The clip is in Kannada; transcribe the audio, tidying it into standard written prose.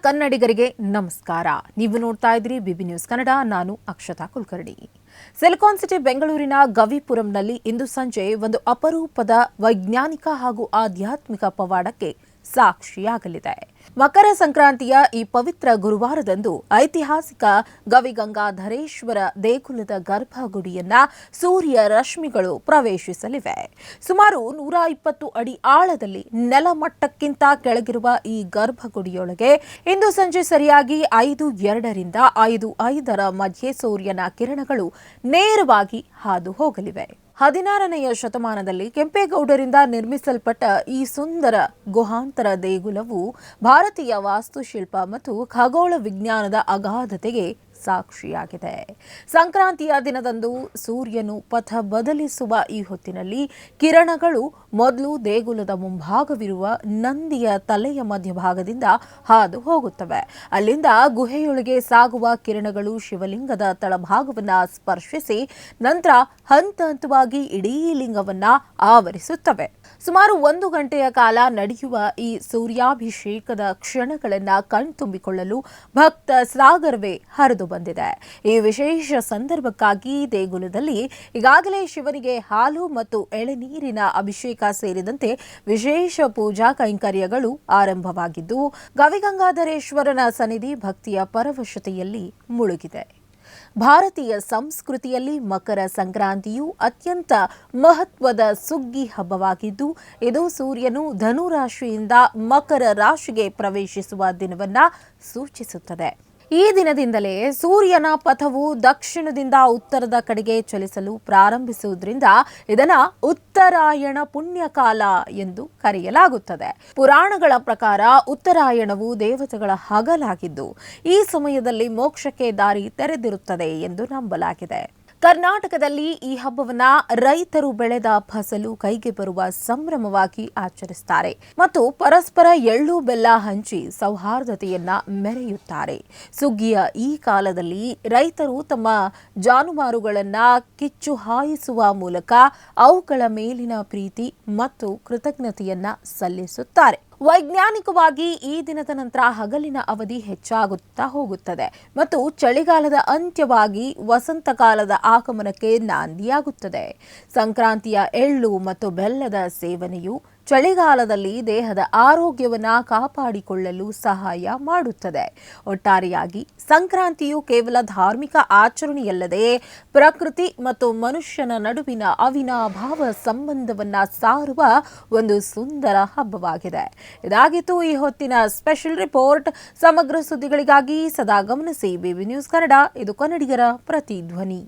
ಕನ್ನಡಿಗರಿಗೆ ನಮಸ್ಕಾರ. ನೀವು ನೋಡ್ತಾ ಇದ್ದೀರಿ ಬಿಬಿ ನ್ಯೂಸ್ ಕನ್ನಡ. ನಾನು ಅಕ್ಷತಾ ಕುಲಕರ್ಣಿ. ಸಿಲಿಕಾನ್ ಸಿಟಿ ಬೆಂಗಳೂರಿನ ಗವಿಪುರಂನಲ್ಲಿ ಇಂದು ಸಂಜೆ ಒಂದು ಅಪರೂಪದ ವೈಜ್ಞಾನಿಕ ಹಾಗೂ ಆಧ್ಯಾತ್ಮಿಕ ಪವಾಡಕ್ಕೆ ಸಾಕ್ಷಿಯಾಗಲಿದೆ. ಮಕರ ಸಂಕ್ರಾಂತಿಯ ಈ ಪವಿತ್ರ ಗುರುವಾರದಂದು ಐತಿಹಾಸಿಕ ಗವಿಗಂಗಾಧರೇಶ್ವರ ದೇಗುಲದ ಗರ್ಭಗುಡಿಯನ್ನ ಸೂರ್ಯ ರಶ್ಮಿಗಳು ಪ್ರವೇಶಿಸಲಿವೆ. ಸುಮಾರು 120 ಅಡಿ ಆಳದಲ್ಲಿ ನೆಲಮಟ್ಟಕ್ಕಿಂತ ಕೆಳಗಿರುವ ಈ ಗರ್ಭಗುಡಿಯೊಳಗೆ ಇಂದು ಸಂಜೆ ಸರಿಯಾಗಿ 5:02 ರಿಂದ 5:05 ಮಧ್ಯೆ ಸೂರ್ಯನ ಕಿರಣಗಳು ನೇರವಾಗಿ ಹಾದು ಹೋಗಲಿವೆ. 16ನೇ ಶತಮಾನದಲ್ಲಿ ಕೆಂಪೇಗೌಡರಿಂದ ನಿರ್ಮಿಸಲ್ಪಟ್ಟ ಈ ಸುಂದರ ಗುಹಾಂತರ ದೇಗುಲವು ಭಾರತೀಯ ವಾಸ್ತುಶಿಲ್ಪ ಮತ್ತು ಖಗೋಳ ವಿಜ್ಞಾನದ ಅಗಾಧತೆಗೆ ಸಾಕ್ಷಿಯಾಗಿದೆ. ಸಂಕ್ರಾಂತಿಯ ದಿನದಂದು ಸೂರ್ಯನು ಪಥ ಬದಲಿಸುವ ಈ ಹೊತ್ತಿನಲ್ಲಿ ಕಿರಣಗಳು ಮೊದಲು ದೇಗುಲದ ಮುಂಭಾಗವಿರುವ ನಂದಿಯ ತಲೆಯ ಮಧ್ಯಭಾಗದಿಂದ ಹಾದು ಹೋಗುತ್ತವೆ. ಅಲ್ಲಿಂದ ಗುಹೆಯೊಳಗೆ ಸಾಗುವ ಕಿರಣಗಳು ಶಿವಲಿಂಗದ ತಳಭಾಗವನ್ನ ಸ್ಪರ್ಶಿಸಿ ನಂತರ ಹಂತ ಹಂತವಾಗಿ ಇಡೀ ಲಿಂಗವನ್ನ ಆವರಿಸುತ್ತವೆ. ಸುಮಾರು 1 ಗಂಟೆಯ ಕಾಲ ನಡೆಯುವ ಈ ಸೂರ್ಯಾಭಿಷೇಕದ ಕ್ಷಣಗಳನ್ನು ಕಣ್ತುಂಬಿಕೊಳ್ಳಲು ಭಕ್ತ ಸಾಗರವೇ ಹರಿದು ಬಂದಿದೆ. ಈ ವಿಶೇಷ ಸಂದರ್ಭಕ್ಕಾಗಿ ದೇಗುಲದಲ್ಲಿ ಈಗಾಗಲೇ ಶಿವನಿಗೆ ಹಾಲು ಮತ್ತು ಎಳೆನೀರಿನ ಅಭಿಷೇಕ ಸೇರಿದಂತೆ ವಿಶೇಷ ಪೂಜಾ ಕೈಂಕರ್ಯಗಳು ಆರಂಭವಾಗಿದ್ದು, ಗವಿಗಂಗಾಧರೇಶ್ವರನ ಸನ್ನಿಧಿ ಭಕ್ತಿಯ ಪರವಶತೆಯಲ್ಲಿ ಮುಳುಗಿದೆ. ಭಾರತೀಯ ಸಂಸ್ಕೃತಿಯಲ್ಲಿ ಮಕರ ಸಂಕ್ರಾಂತಿಯು ಅತ್ಯಂತ ಮಹತ್ವದ ಸುಗ್ಗಿ ಹಬ್ಬವಾಗಿದ್ದು, ಇದು ಸೂರ್ಯನು ಧನು ರಾಶಿಯಿಂದ ಮಕರ ರಾಶಿಗೆ ಪ್ರವೇಶಿಸುವ ದಿನವನ್ನ ಸೂಚಿಸುತ್ತದೆ. ಈ ದಿನದಿಂದಲೇ ಸೂರ್ಯನ ಪಥವು ದಕ್ಷಿಣದಿಂದ ಉತ್ತರದ ಕಡೆಗೆ ಚಲಿಸಲು ಪ್ರಾರಂಭಿಸುವುದರಿಂದ ಇದನ್ನ ಉತ್ತರಾಯಣ ಪುಣ್ಯಕಾಲ ಎಂದು ಕರೆಯಲಾಗುತ್ತದೆ. ಪುರಾಣಗಳ ಪ್ರಕಾರ ಉತ್ತರಾಯಣವು ದೇವತೆಗಳ ಹಗಲಾಗಿದ್ದು, ಈ ಸಮಯದಲ್ಲಿ ಮೋಕ್ಷಕ್ಕೆ ದಾರಿ ತೆರೆದಿರುತ್ತದೆ ಎಂದು ನಂಬಲಾಗಿದೆ. ಕರ್ನಾಟಕದಲ್ಲಿ ಈ ಹಬ್ಬವನ್ನ ರೈತರು ಬೆಳೆದ ಫಸಲು ಕೈಗೆ ಬರುವ ಸಂಭ್ರಮವಾಗಿ ಆಚರಿಸುತ್ತಾರೆ ಮತ್ತು ಪರಸ್ಪರ ಎಳ್ಳು ಬೆಲ್ಲ ಹಂಚಿ ಸೌಹಾರ್ದತೆಯನ್ನ ಮೆರೆಯುತ್ತಾರೆ. ಸುಗ್ಗಿಯ ಈ ಕಾಲದಲ್ಲಿ ರೈತರು ತಮ್ಮ ಜಾನುವಾರುಗಳನ್ನ ಕಿಚ್ಚು ಹಾಯಿಸುವ ಮೂಲಕ ಅವುಗಳ ಮೇಲಿನ ಪ್ರೀತಿ ಮತ್ತು ಕೃತಜ್ಞತೆಯನ್ನ ಸಲ್ಲಿಸುತ್ತಾರೆ. ವೈಜ್ಞಾನಿಕವಾಗಿ ಈ ದಿನದ ನಂತರ ಹಗಲಿನ ಅವಧಿ ಹೆಚ್ಚಾಗುತ್ತಾ ಹೋಗುತ್ತದೆ ಮತ್ತು ಚಳಿಗಾಲದ ಅಂತ್ಯವಾಗಿ ವಸಂತ ಕಾಲದ ಆಗಮನಕ್ಕೆ ನಾಂದಿಯಾಗುತ್ತದೆ. ಸಂಕ್ರಾಂತಿಯ ಎಳ್ಳು ಮತ್ತು ಬೆಲ್ಲದ ಸೇವನೆಯು ಚಳಿಗಾಲದಲ್ಲಿ ದೇಹದ ಆರೋಗ್ಯವನ್ನು ಕಾಪಾಡಿಕೊಳ್ಳಲು ಸಹಾಯ ಮಾಡುತ್ತದೆ. ಒಟ್ಟಾರೆಯಾಗಿ ಸಂಕ್ರಾಂತಿಯು ಕೇವಲ ಧಾರ್ಮಿಕ ಆಚರಣೆಯಲ್ಲದೆ ಪ್ರಕೃತಿ ಮತ್ತು ಮನುಷ್ಯನ ನಡುವಿನ ಅವಿನಾಭಾವ ಸಂಬಂಧವನ್ನ ಸಾರುವ ಒಂದು ಸುಂದರ ಹಬ್ಬವಾಗಿದೆ. ಇದಾಗಿತ್ತು ಈ ಹೊತ್ತಿನ ಸ್ಪೆಷಲ್ ರಿಪೋರ್ಟ್. ಸಮಗ್ರ ಸುದ್ದಿಗಳಿಗಾಗಿ ಸದಾ ಗಮನಿಸಿ ಬಿಬಿ ನ್ಯೂಸ್ ಕನ್ನಡ. ಇದು ಕನ್ನಡಿಗರ ಪ್ರತಿಧ್ವನಿ.